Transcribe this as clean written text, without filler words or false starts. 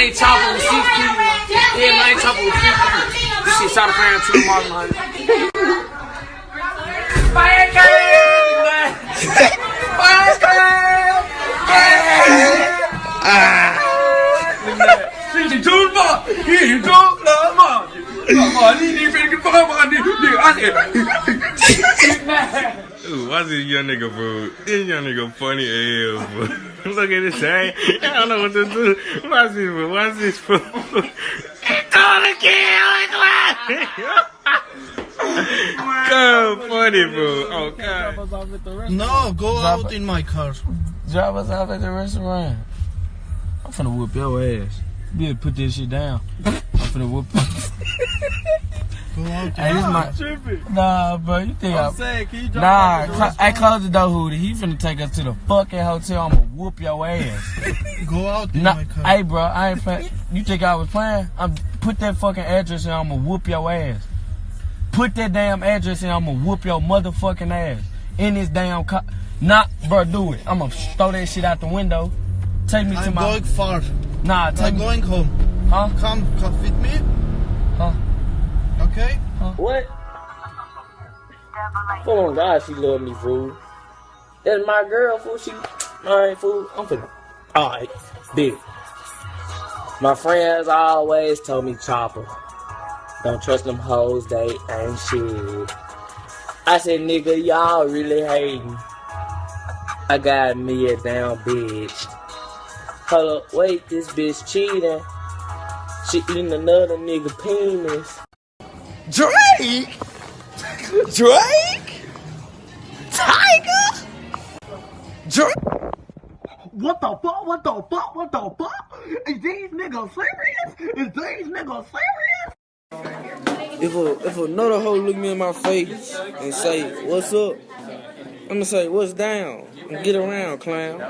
ain't Choppa with 6 people. Yeah, man, I ain't Choppa with 6 people. This shit shot a fan to the mother, man. Fire girl! Fire girl! She told me, he told me, Ooh, watch this young nigga, fool. This young nigga funny as hell, fool. Look at this thing. I don't know what to do. Watch this, fool. Watch this, fool. Gonna kill it, God, funny, fool. Oh, God. No, go out in my car. Drop us off at the restaurant. I'm finna whoop your ass. You better put this shit down. I'm finna whoop. Go out. Hey, this my nah, bro. You think I'm saying? Can you drop hey, close the door, Hootie. He finna take us to the fucking hotel. I'ma whoop your ass. Go out in my car. Hey, bro. I ain't playing. You think I was playing? Put that fucking address in. I'ma whoop your ass. Put that damn address in. I'ma whoop your motherfucking ass in this damn car. Nah, bro. Do it. I'ma throw that shit out the window. Take me to my. I'm going far. Nah, take I'm going home. Huh? Come with me. Huh? Okay? What? Come on, God, she love me, fool. That's my girl, fool. She, alright, fool. I'm finna. Alright, big. My friends always told me, Choppa, don't trust them hoes, they ain't shit. I said, nigga, y'all really hating. I got me a damn bitch. Hold up, wait, this bitch cheating. She eating another nigga penis. Drake? Drake? Tiger? Drake? What the fuck? What the fuck? What the fuck? Is these niggas serious? Is these niggas serious? If another hoe look me in my face and say, what's up? I'ma say, what's down? And get around, clown.